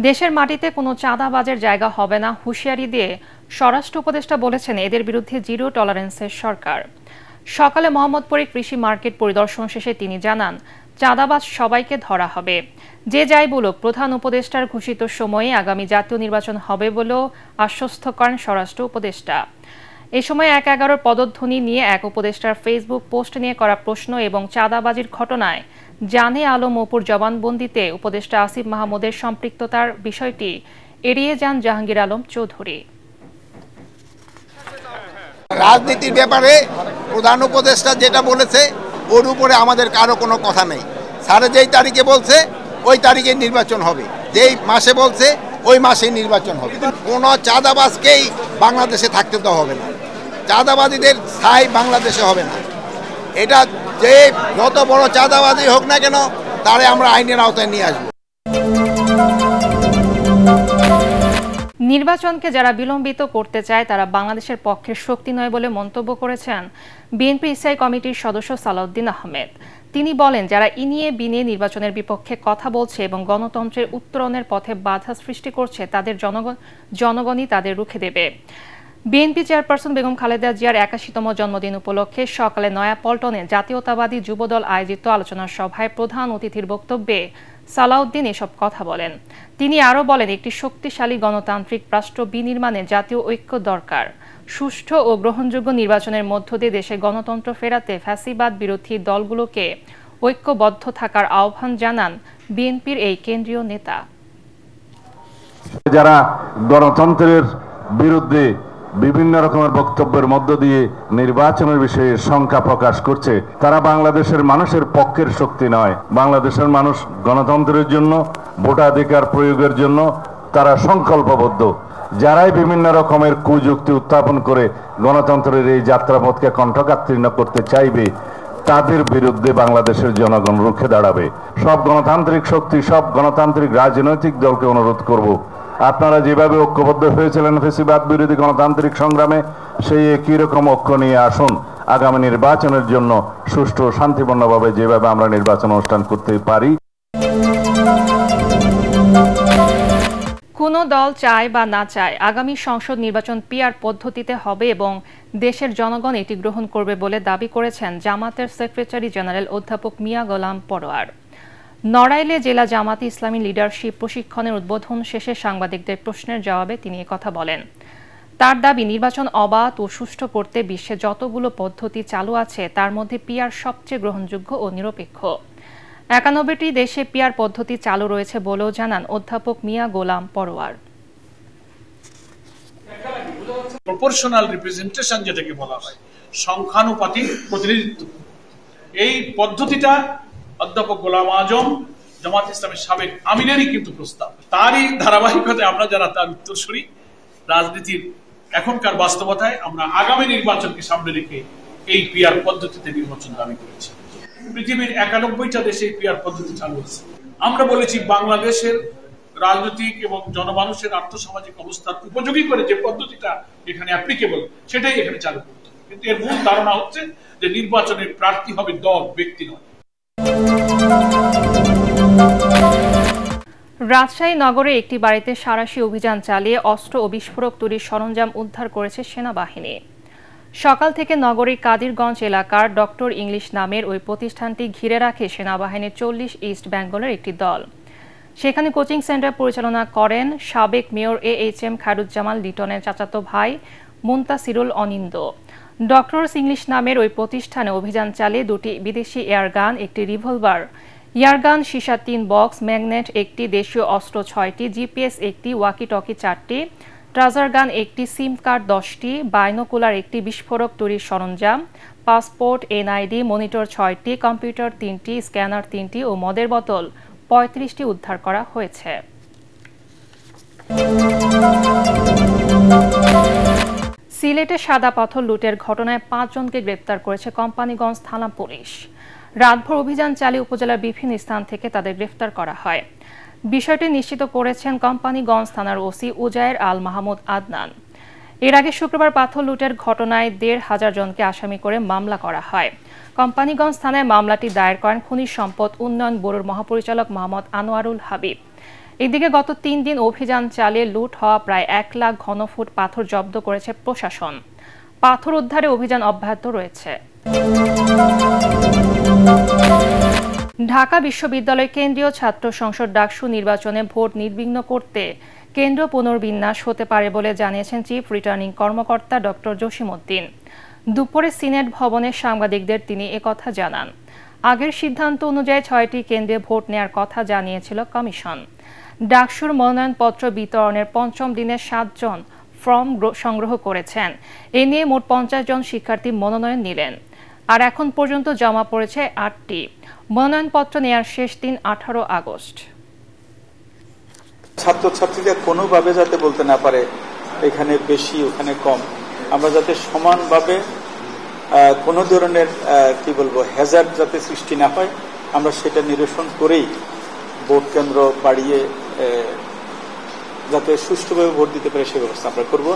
দেশের মাটিতে কোনো চাঁদাবাজের জায়গা হবে না হুঁশিয়ারি দিয়ে স্বরাষ্ট্র উপদেষ্টা বলেছেন এদের বিরুদ্ধে জিরো টলারেন্সের সরকার। সকালে মোহাম্মদপুরে কৃষি মার্কেট পরিদর্শন শেষে তিনি জানান, চাঁদাবাজ সবাইকে ধরা হবে। যে যাই বলুক, প্রধান উপদেষ্টার ঘোষিত সময়ে আগামী জাতীয় নির্বাচন হবে বলেও আশ্বস্ত করেন স্বরাষ্ট্র উপদেষ্টা। এ সময় ১-১১ পদধ্বনি নিয়ে এক উপদেষ্টার ফেসবুক পোস্ট নিয়ে করা প্রশ্ন এবং চাঁদাবাজির ঘটনায় জানে আলম অপুর জবানবন্দিতে উপদেষ্টা আসিফ মাহমুদের সম্পৃক্ততার বিষয়টি এড়িয়ে যান জাহাঙ্গীর আলম চৌধুরী। রাজনীতির ব্যাপারে প্রধান উপদেষ্টা যেটা বলেছে ওর উপরে আমাদের কারো কোনো কথা নেই। স্যারে যেই তারিখে বলছে ওই তারিখে নির্বাচন হবে, যেই মাসে বলছে ওই মাসেই নির্বাচন হবে। কোনো চাঁদাবাজকেই বাংলাদেশে থাকতে তো হবে না, চাঁদাবাদীদের স্থায়ী বাংলাদেশে হবে না। এটা যে যত বড় চাঁদাবাজি হোক না কেন তারে আমরা আইনের আওতায় নিয়ে আসবো। নির্বাচনকে যারা বিলম্বিত করতে চায় তারা বাংলাদেশের পক্ষের শক্তি নয় বলে মন্তব্য করেছেন বিএনপি স্থায়ী কমিটির সদস্য সালাউদ্দিন আহমেদ। তিনি বলেন, যারা ইনিয়ে বিনিয়ে নির্বাচনের বিপক্ষে কথা বলছে এবং গণতন্ত্রের উত্তরণের পথে বাধা সৃষ্টি করছে তাদের জনগণই তাদের রুখে দেবে। বিএনপি চেয়ারপারসন বেগম খালেদা জিয়ার ৮১তম জন্মদিন উপলক্ষে সকালে নয়াপল্টনে জাতীয়তাবাদী যুবদল আয়োজিত আলোচনা সভায় প্রধান অতিথির বক্তব্যে সালাউদ্দিন এসব কথা বলেন। তিনি আরও বলেন, একটি শক্তিশালী গণতান্ত্রিক রাষ্ট্র বিনির্মাণে জাতীয় ঐক্য দরকার। সুষ্ঠু ও গ্রহণযোগ্য নির্বাচনের মধ্য দিয়ে দেশে গণতন্ত্র ফেরাতে ফ্যাসিবাদ বিরোধী দলগুলোকে ঐক্যবদ্ধ থাকার আহ্বান জানান বিএনপির এই কেন্দ্রীয় নেতা। যারা গণতন্ত্রের বিরুদ্ধে বিভিন্ন রকমের বক্তব্যের মধ্য দিয়ে নির্বাচনের বিষয়ে শঙ্কা প্রকাশ করছে, তারা বাংলাদেশের মানুষের পক্ষের শক্তি নয়। বাংলাদেশের মানুষ গণতন্ত্রের জন্য, ভোটাধিকার প্রয়োগের জন্য তারা সংকল্পবদ্ধ। যারাই বিভিন্ন রকমের কুযুক্তি উত্থাপন করে গণতন্ত্রের এই যাত্রাপথকে কণ্ঠকাত্তীর্ণ করতে চাইবে, তাদের বিরুদ্ধে বাংলাদেশের জনগণ রুখে দাঁড়াবে। সব গণতান্ত্রিক শক্তি, সব গণতান্ত্রিক রাজনৈতিক দলকে অনুরোধ করব, আপনারা যেভাবে ঐক্যবদ্ধ হয়েছিলেন ফ্যাসিবাদ বিরোধী গণতান্ত্রিক সংগ্রামে, সেই একই রকম ঐক্য নিয়ে আসুন আগামী নির্বাচনের জন্য সুষ্ঠু শান্তিপূর্ণভাবে যেভাবে আমরা নির্বাচন অনুষ্ঠান করতে পারি। কোনো দল চায় বা না চায়, আগামী সংসদ নির্বাচন পিআর পদ্ধতিতে হবে এবং দেশের জনগণ এটি গ্রহণ করবে বলে দাবি করেছেন জামাতের সেক্রেটারি জেনারেল অধ্যাপক মিয়া গোলাম পরোয়ার। নড়াইলে জেলা জামাতে ইসলামী লিডারশিপ প্রশিক্ষণের উদ্বোধন শেষে সাংবাদিকদের প্রশ্নের জবাবে তিনি কথা বলেন। তার দাবি, নির্বাচন অবাধ ও সুষ্ঠু করতে বিশ্বে যতগুলো পদ্ধতি চালু আছে তার মধ্যে পিআর সবচেয়ে গ্রহণযোগ্য ও নিরপেক্ষ। ৯১টি দেশে পিআর পদ্ধতি চালু রয়েছে বলেও জানান অধ্যাপক মিয়া গোলাম পরোয়ার। প্রপোর্শনাল রিপ্রেজেন্টেশন যেটাকে বলা হয়, সংখ্যানুপাতিক প্রতিনিধিত্ব, এই পদ্ধতিটা অধ্যাপক গোলাম আজম জামাত ইসলামের সাবেক আমিরেরই কিন্তু প্রস্তাব। তারই ধারাবাহিকতায় আমরা যারা তার উত্তরসূরি, রাজনীতির এখনকার বাস্তবতায় আমরা আগামী নির্বাচনকে সামনে রেখে এই পিআর পদ্ধতিতে নির্বাচন দাবি করেছি। পৃথিবীর ৯১টা দেশে পিআর পদ্ধতি চালু আছে। আমরা বলেছি বাংলাদেশের রাজনৈতিক এবং জনমানুষের আর্থসামাজিক অবস্থার উপযোগী করে যে পদ্ধতিটা এখানে অ্যাপ্লিকেবল সেটাই এখানে চালু করতে হবে। কিন্তু এর মূল ধারণা হচ্ছে যে নির্বাচনের প্রার্থী হবে দল, ব্যক্তি নয়। রাজশাহী নগরে একটি বাড়িতে সাঁড়াশি অভিযান চালিয়ে অস্ত্র ও বিস্ফোরক তৈরির সরঞ্জাম উদ্ধার করেছে সেনাবাহিনী। সকাল থেকে নগরীর কাদিরগঞ্জ এলাকার ডক্টর ইংলিশ নামের ওই প্রতিষ্ঠানটি ঘিরে রাখে সেনাবাহিনীর ৪০ ইস্ট বেঙ্গলের একটি দল। সেখানে কোচিং সেন্টার পরিচালনা করেন সাবেক মেয়র AHM খায়রুজ্জামান লিটনের চাচাতো ভাই মুনতাসিরুল অনিন্দ। ডক্টর ইংলিশ নামের ওই প্রতিষ্ঠানে অভিযান চালিয়ে দুটি বিদেশি এয়ারগান, একটি রিভলভার, এয়ারগান সীসা ৩ বক্স, ম্যাগনেট একটি, দেশীয় অস্ত্র ৬টি, জিপিএস একটি, ওয়াকি-টকি ৪টি, ট্রাজার গান একটি, সিম কার্ড ১০টি, বাইনোকুলার একটি, বিস্ফোরক তৈরির সরঞ্জাম, পাসপোর্ট, এনআইডি, মনিটর ৬টি, কম্পিউটার ৩টি, স্ক্যানার ৩টি ও মদের বোতল ৩৫টি উদ্ধার করা হয়েছে। সিলেটে সাদা পাথর লুটের ঘটনায় ৫ জনকে গ্রেপ্তার করেছে কোম্পানিগঞ্জ থানা পুলিশ। রাতভর অভিযান চালিয়ে উপজেলার বিভিন্ন স্থান থেকে তাদের গ্রেফতার করা হয়। বিষয়টি নিশ্চিত করেছেন কোম্পানিগঞ্জ থানার ওসি উজায়ের আল মাহমুদ আদনান। এর আগে শুক্রবার পাথর লুটের ঘটনায় ১৫০০ জনকে আসামি করে মামলা করা হয়। কোম্পানিগঞ্জ থানায় মামলাটি দায়ের করেন খনিজ সম্পদ উন্নয়ন ব্যুরোর মহাপরিচালক মোহাম্মদ আনোয়ারুল হাবিব। এদিকে গত 3 দিন অভিযান চালিয়ে লুট হওয়া প্রায় 1 লাখ ঘনফুট পাথর জব্দ করেছে প্রশাসন। পাথর উদ্ধারে অভিযান অব্যাহত রয়েছে। ঢাকা বিশ্ববিদ্যালয় কেন্দ্রীয় ছাত্র সংসদ ডাকসু নির্বাচনে ভোট নির্বিঘ্ন করতে কেন্দ্র পুনর্বিন্যাস হতে পারে বলে জানিয়েছেন চিফ রিটার্নিং কর্মকর্তা ডক্টর জসিমউদ্দিন। দুপুরে সিনেট ভবনে সাংবাদিকদের তিনি একথা জানান। আগের সিদ্ধান্ত অনুযায়ী 6টি কেন্দ্রে ভোট নেয়ার কথা জানিয়েছিল কমিশন। ডাকসুর মনোনয়নপত্র বিতরণের 5ম দিনে 7 জন ফর্ম সংগ্রহ করেছেন। এ নিয়ে মোট 50 জন শিক্ষার্থী মনোনয়ন নিলেন। আর এখন পর্যন্ত জমা পড়েছে 8টি। মনোনয়নপত্র নেয়ার শেষ দিন 18 আগস্ট। ছাত্রছাত্রীরা কোনোভাবে যাতে বলতে না পারে এখানে বেশি ওখানে কম, আমরা যাতে সমানভাবে কোনো ধরনের হ্যাজার্ড যাতে সৃষ্টি না হয়, আমরা সেটা নিরসন করেই ভোট কেন্দ্র বাড়িয়ে যাতে সুষ্ঠুভাবে ভোট দিতে পারে সে ব্যবস্থা আমরা করব।